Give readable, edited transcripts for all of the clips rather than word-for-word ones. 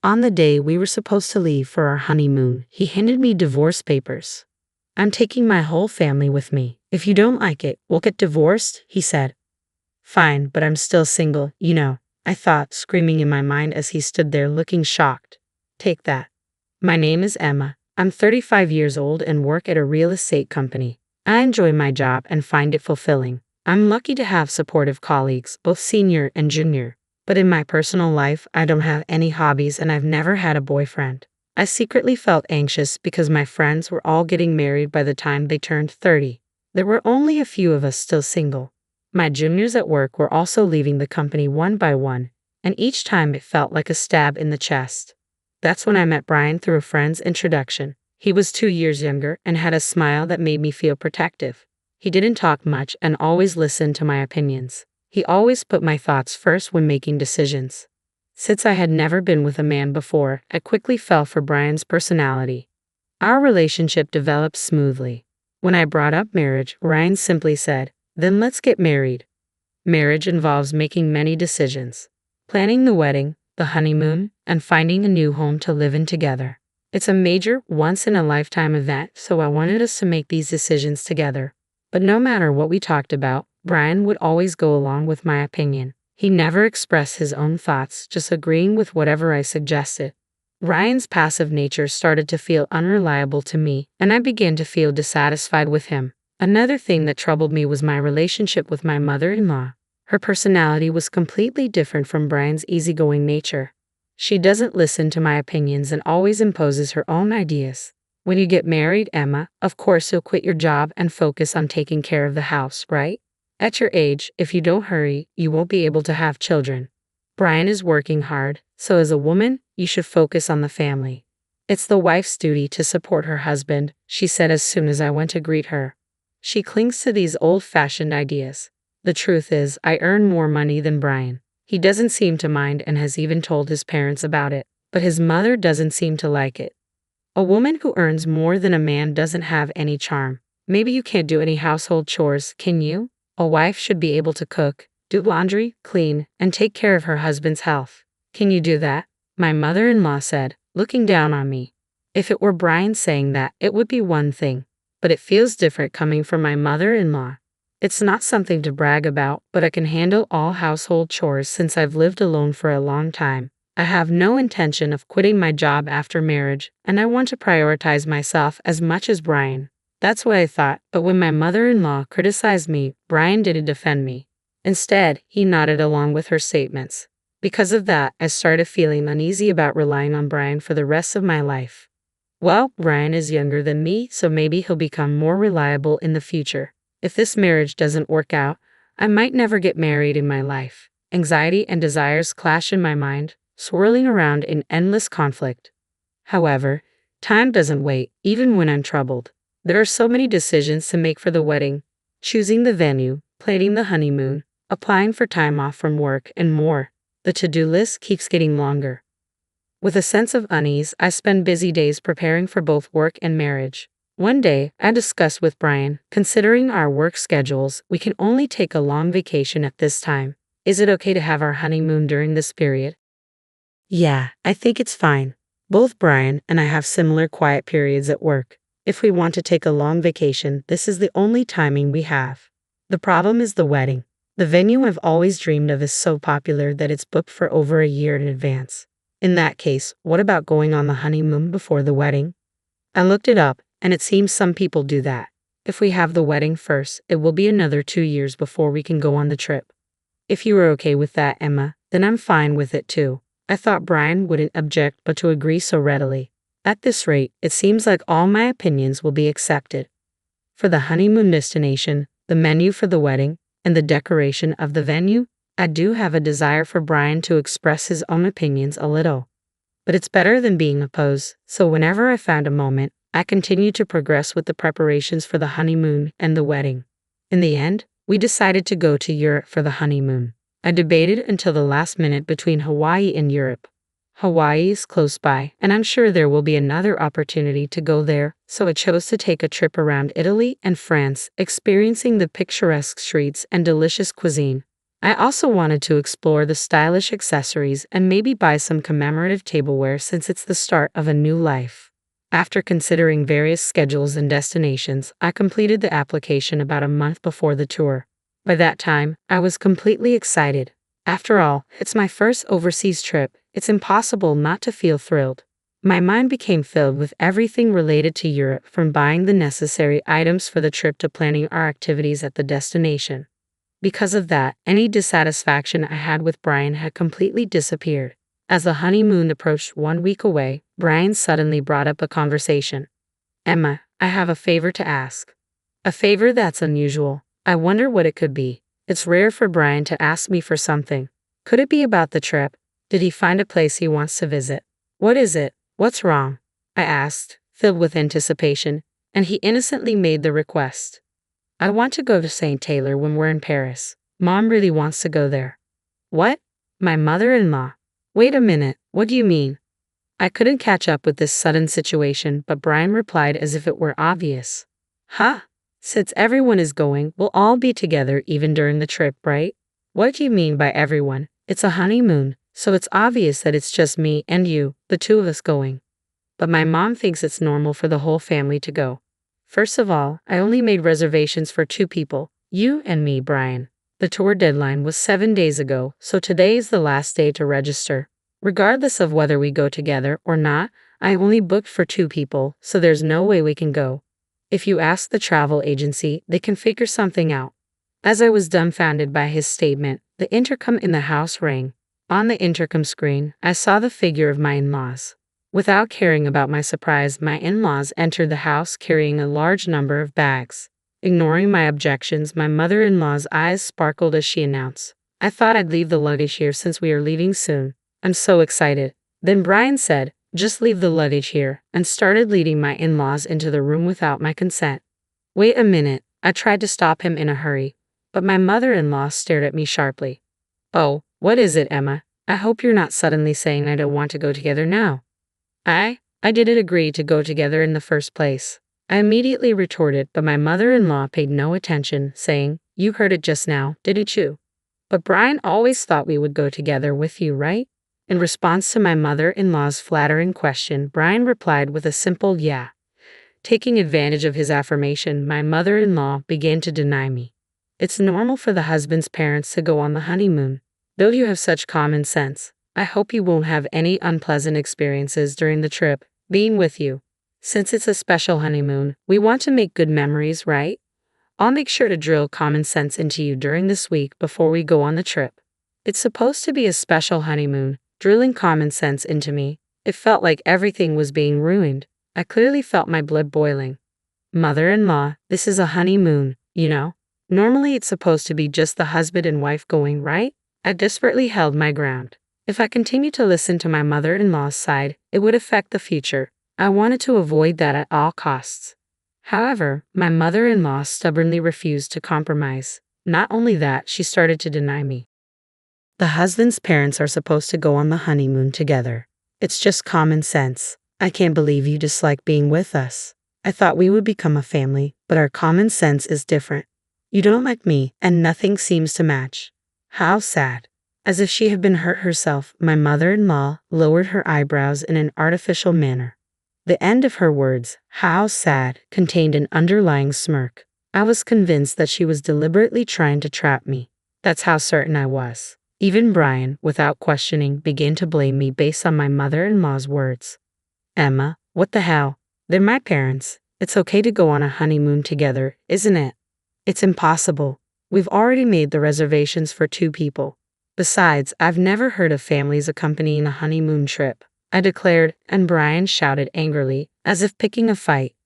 On the day we were supposed to leave for our honeymoon, he handed me divorce papers. "I'm taking my whole family with me. If you don't like it, we'll get divorced," he said. "Fine, but I'm still single, you know," I thought, screaming in my mind as he stood there looking shocked. "Take that. My name is Emma. I'm 35 years old and work at a real estate company. I enjoy my job and find it fulfilling. I'm lucky to have supportive colleagues, both senior and junior. But in my personal life, I don't have any hobbies and I've never had a boyfriend." I secretly felt anxious because my friends were all getting married by the time they turned 30. There were only a few of us still single. My juniors at work were also leaving the company one by one, and each time it felt like a stab in the chest. That's when I met Brian through a friend's introduction. He was 2 years younger and had a smile that made me feel protective. He didn't talk much and always listened to my opinions. He always put my thoughts first when making decisions. Since I had never been with a man before, I quickly fell for Brian's personality. Our relationship developed smoothly. When I brought up marriage, Ryan simply said, "Then let's get married." Marriage involves making many decisions. Planning the wedding, the honeymoon, and finding a new home to live in together. It's a major, once-in-a-lifetime event, so I wanted us to make these decisions together. But no matter what we talked about, Brian would always go along with my opinion. He never expressed his own thoughts, just agreeing with whatever I suggested. Ryan's passive nature started to feel unreliable to me, and I began to feel dissatisfied with him. Another thing that troubled me was my relationship with my mother-in-law. Her personality was completely different from Brian's easygoing nature. She doesn't listen to my opinions and always imposes her own ideas. When you get married, Emma, of course you'll quit your job and focus on taking care of the house, right? At your age, if you don't hurry, you won't be able to have children. Brian is working hard, so as a woman, you should focus on the family. It's the wife's duty to support her husband, she said as soon as I went to greet her. She clings to these old-fashioned ideas. The truth is, I earn more money than Brian. He doesn't seem to mind and has even told his parents about it, but his mother doesn't seem to like it. A woman who earns more than a man doesn't have any charm. Maybe you can't do any household chores, can you? A wife should be able to cook, do laundry, clean, and take care of her husband's health. Can you do that? My mother-in-law said, looking down on me. If it were Brian saying that, it would be one thing, but it feels different coming from my mother-in-law. It's not something to brag about, but I can handle all household chores since I've lived alone for a long time. I have no intention of quitting my job after marriage, and I want to prioritize myself as much as Brian. That's what I thought, but when my mother-in-law criticized me, Brian didn't defend me. Instead, he nodded along with her statements. Because of that, I started feeling uneasy about relying on Brian for the rest of my life. Well, Brian is younger than me, so maybe he'll become more reliable in the future. If this marriage doesn't work out, I might never get married in my life. Anxiety and desires clash in my mind, swirling around in endless conflict. However, time doesn't wait, even when I'm troubled. There are so many decisions to make for the wedding, choosing the venue, planning the honeymoon, applying for time off from work, and more. The to-do list keeps getting longer. With a sense of unease, I spend busy days preparing for both work and marriage. One day, I discussed with Brian, considering our work schedules, we can only take a long vacation at this time. Is it okay to have our honeymoon during this period? Yeah, I think it's fine. Both Brian and I have similar quiet periods at work. If we want to take a long vacation, this is the only timing we have. The problem is the wedding. The venue I've always dreamed of is so popular that it's booked for over a year in advance. In that case, what about going on the honeymoon before the wedding? I looked it up, and it seems some people do that. If we have the wedding first, it will be another 2 years before we can go on the trip. If you are okay with that, Emma, then I'm fine with it too. I thought Brian wouldn't object but to agree so readily. At this rate, it seems like all my opinions will be accepted. For the honeymoon destination, the menu for the wedding, and the decoration of the venue, I do have a desire for Brian to express his own opinions a little. But it's better than being opposed, so whenever I found a moment, I continued to progress with the preparations for the honeymoon and the wedding. In the end, we decided to go to Europe for the honeymoon. I debated until the last minute between Hawaii and Europe. Hawaii is close by, and I'm sure there will be another opportunity to go there, so I chose to take a trip around Italy and France, experiencing the picturesque streets and delicious cuisine. I also wanted to explore the stylish accessories and maybe buy some commemorative tableware since it's the start of a new life. After considering various schedules and destinations, I completed the application about a month before the tour. By that time, I was completely excited. After all, it's my first overseas trip. It's impossible not to feel thrilled. My mind became filled with everything related to Europe, from buying the necessary items for the trip to planning our activities at the destination. Because of that, any dissatisfaction I had with Brian had completely disappeared. As the honeymoon approached 1 week away, Brian suddenly brought up a conversation. Emma, I have a favor to ask. A favor that's unusual. I wonder what it could be. It's rare for Brian to ask me for something. Could it be about the trip? Did he find a place he wants to visit? What is it? What's wrong? I asked, filled with anticipation, and he innocently made the request. I want to go to St. Taylor when we're in Paris. Mom really wants to go there. What? My mother-in-law. Wait a minute, what do you mean? I couldn't catch up with this sudden situation, but Brian replied as if it were obvious. Huh? Since everyone is going, we'll all be together even during the trip, right? What do you mean by everyone? It's a honeymoon, so it's obvious that it's just me and you, the two of us going. But my mom thinks it's normal for the whole family to go. First of all, I only made reservations for 2 people, you and me, Brian. The tour deadline was 7 days ago, so today is the last day to register. Regardless of whether we go together or not, I only booked for 2 people, so there's no way we can go. If you ask the travel agency, they can figure something out. As I was dumbfounded by his statement, the intercom in the house rang. On the intercom screen, I saw the figure of my in-laws. Without caring about my surprise, my in-laws entered the house carrying a large number of bags. Ignoring my objections, my mother-in-law's eyes sparkled as she announced, I thought I'd leave the luggage here since we are leaving soon. I'm so excited. Then Brian said, just leave the luggage here, and started leading my in-laws into the room without my consent. Wait a minute, I tried to stop him in a hurry, but my mother-in-law stared at me sharply. Oh, what is it, Emma? I hope you're not suddenly saying I don't want to go together now. I didn't agree to go together in the first place. I immediately retorted, but my mother-in-law paid no attention, saying, you heard it just now, didn't you? But Brian always thought we would go together with you, right? In response to my mother-in-law's flattering question, Brian replied with a simple yeah. Taking advantage of his affirmation, my mother-in-law began to deny me. It's normal for the husband's parents to go on the honeymoon. Though you have such common sense, I hope you won't have any unpleasant experiences during the trip, being with you. Since it's a special honeymoon, we want to make good memories, right? I'll make sure to drill common sense into you during this week before we go on the trip. It's supposed to be a special honeymoon. Drilling common sense into me, it felt like everything was being ruined. I clearly felt my blood boiling. Mother-in-law, this is a honeymoon, you know? Normally it's supposed to be just the husband and wife going, right? I desperately held my ground. If I continued to listen to my mother-in-law's side, it would affect the future. I wanted to avoid that at all costs. However, my mother-in-law stubbornly refused to compromise. Not only that, she started to deny me. The husband's parents are supposed to go on the honeymoon together. It's just common sense. I can't believe you dislike being with us. I thought we would become a family, but our common sense is different. You don't like me, and nothing seems to match. How sad. As if she had been hurt herself, my mother-in-law lowered her eyebrows in an artificial manner. The end of her words, how sad, contained an underlying smirk. I was convinced that she was deliberately trying to trap me. That's how certain I was. Even Brian, without questioning, began to blame me based on my mother-in-law's words. Emma, what the hell? They're my parents. It's okay to go on a honeymoon together, isn't it? It's impossible. We've already made the reservations for 2 people. Besides, I've never heard of families accompanying a honeymoon trip, I declared, and Brian shouted angrily, as if picking a fight.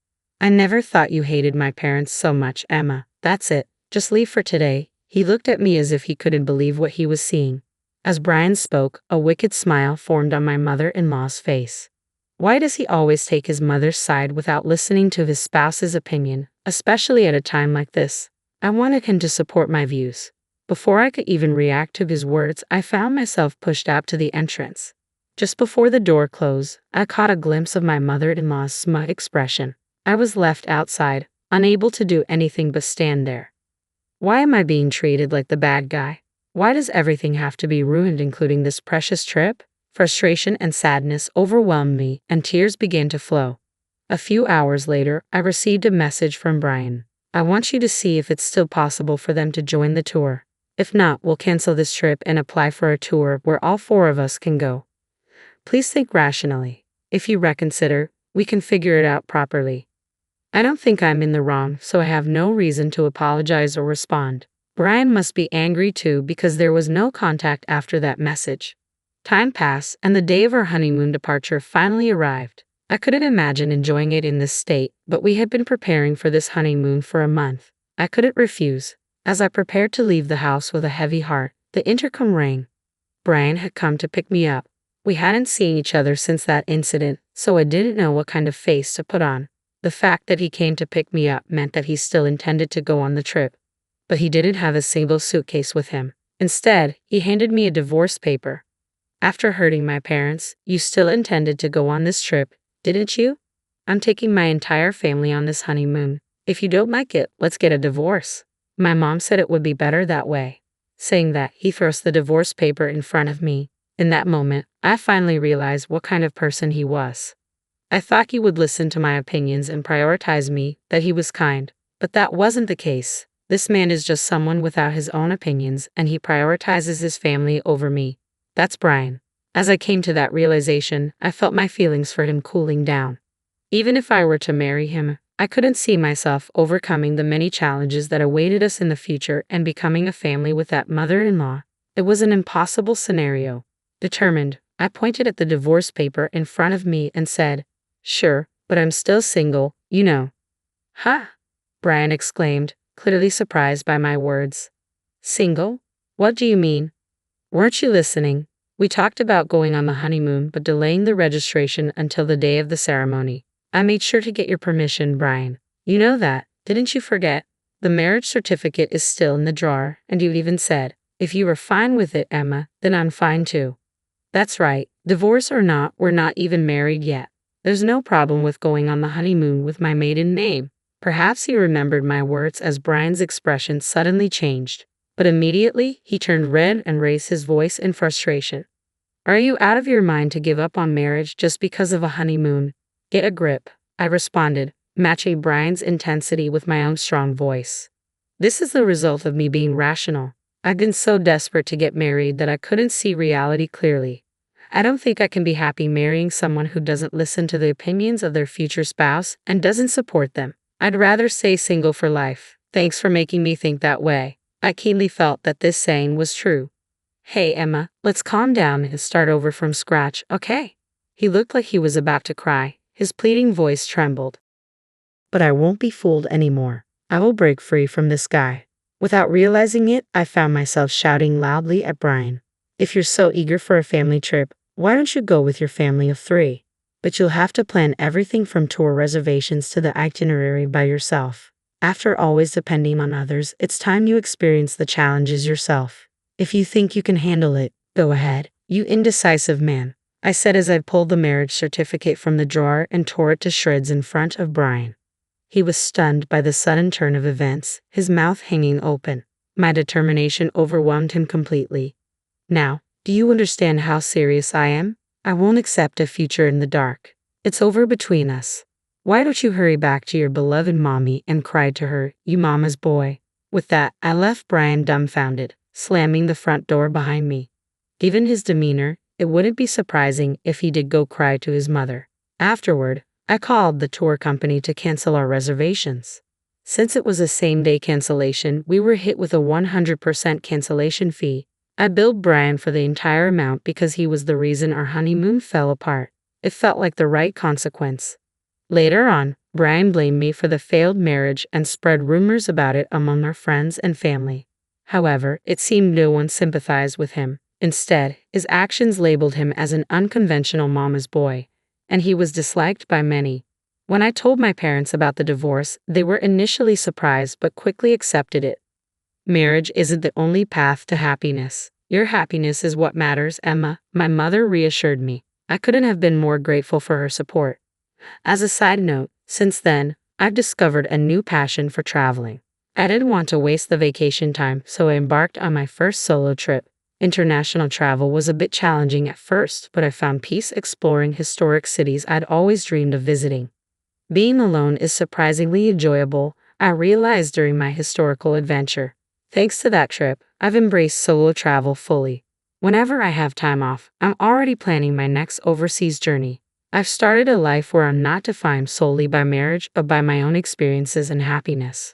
I never thought you hated my parents so much, Emma. That's it. Just leave for today. He looked at me as if he couldn't believe what he was seeing. As Brian spoke, a wicked smile formed on my mother-in-law's face. Why does he always take his mother's side without listening to his spouse's opinion, especially at a time like this? I wanted him to support my views. Before I could even react to his words, I found myself pushed out to the entrance. Just before the door closed, I caught a glimpse of my mother-in-law's smug expression. I was left outside, unable to do anything but stand there. Why am I being treated like the bad guy? Why does everything have to be ruined, including this precious trip? Frustration and sadness overwhelmed me, and tears began to flow. A few hours later, I received a message from Brian. I want you to see if it's still possible for them to join the tour. If not, we'll cancel this trip and apply for a tour where all four of us can go. Please think rationally. If you reconsider, we can figure it out properly. I don't think I'm in the wrong, so I have no reason to apologize or respond. Brian must be angry too because there was no contact after that message. Time passed, and the day of our honeymoon departure finally arrived. I couldn't imagine enjoying it in this state, but we had been preparing for this honeymoon for a month. I couldn't refuse. As I prepared to leave the house with a heavy heart, the intercom rang. Brian had come to pick me up. We hadn't seen each other since that incident, so I didn't know what kind of face to put on. The fact that he came to pick me up meant that he still intended to go on the trip. But he didn't have a single suitcase with him. Instead, he handed me a divorce paper. After hurting my parents, you still intended to go on this trip, didn't you? I'm taking my entire family on this honeymoon. If you don't like it, let's get a divorce. My mom said it would be better that way. Saying that, he thrust the divorce paper in front of me. In that moment, I finally realized what kind of person he was. I thought he would listen to my opinions and prioritize me, that he was kind. But that wasn't the case. This man is just someone without his own opinions, and he prioritizes his family over me. That's Brian. As I came to that realization, I felt my feelings for him cooling down. Even if I were to marry him, I couldn't see myself overcoming the many challenges that awaited us in the future and becoming a family with that mother-in-law. It was an impossible scenario. Determined, I pointed at the divorce paper in front of me and said, "Sure, but I'm still single, you know." "Huh?" Brian exclaimed, clearly surprised by my words. "Single? What do you mean? Weren't you listening? We talked about going on the honeymoon but delaying the registration until the day of the ceremony. I made sure to get your permission, Brian. You know that, didn't you forget? The marriage certificate is still in the drawer, and you even said, if you were fine with it, Emma, then I'm fine too." "That's right. Divorce or not, we're not even married yet. There's no problem with going on the honeymoon with my maiden name." Perhaps he remembered my words as Brian's expression suddenly changed. But immediately, he turned red and raised his voice in frustration. "Are you out of your mind to give up on marriage just because of a honeymoon? Get a grip," I responded, matching Brian's intensity with my own strong voice. "This is the result of me being rational. I've been so desperate to get married that I couldn't see reality clearly. I don't think I can be happy marrying someone who doesn't listen to the opinions of their future spouse and doesn't support them. I'd rather stay single for life." Thanks for making me think that way. I keenly felt that this saying was true. "Hey, Emma, let's calm down and start over from scratch, okay?" He looked like he was about to cry. His pleading voice trembled. But I won't be fooled anymore. I will break free from this guy. Without realizing it, I found myself shouting loudly at Brian. "If you're so eager for a family trip, why don't you go with your family of 3? But you'll have to plan everything from tour reservations to the itinerary by yourself. After always depending on others, it's time you experience the challenges yourself. If you think you can handle it, go ahead, you indecisive man," I said as I pulled the marriage certificate from the drawer and tore it to shreds in front of Brian. He was stunned by the sudden turn of events, his mouth hanging open. My determination overwhelmed him completely. "Now, do you understand how serious I am? I won't accept a future in the dark. It's over between us. Why don't you hurry back to your beloved mommy and cry to her, you mama's boy." With that, I left Brian dumbfounded, slamming the front door behind me. Given his demeanor, it wouldn't be surprising if he did go cry to his mother. Afterward, I called the tour company to cancel our reservations. Since it was a same-day cancellation, we were hit with a 100% cancellation fee. I billed Brian for the entire amount because he was the reason our honeymoon fell apart. It felt like the right consequence. Later on, Brian blamed me for the failed marriage and spread rumors about it among our friends and family. However, it seemed no one sympathized with him. Instead, his actions labeled him as an unconventional mama's boy, and he was disliked by many. When I told my parents about the divorce, they were initially surprised but quickly accepted it. "Marriage isn't the only path to happiness. Your happiness is what matters, Emma," my mother reassured me. I couldn't have been more grateful for her support. As a side note, since then, I've discovered a new passion for traveling. I didn't want to waste the vacation time, so I embarked on my first solo trip. International travel was a bit challenging at first, but I found peace exploring historic cities I'd always dreamed of visiting. Being alone is surprisingly enjoyable, I realized during my historical adventure. Thanks to that trip, I've embraced solo travel fully. Whenever I have time off, I'm already planning my next overseas journey. I've started a life where I'm not defined solely by marriage, but by my own experiences and happiness.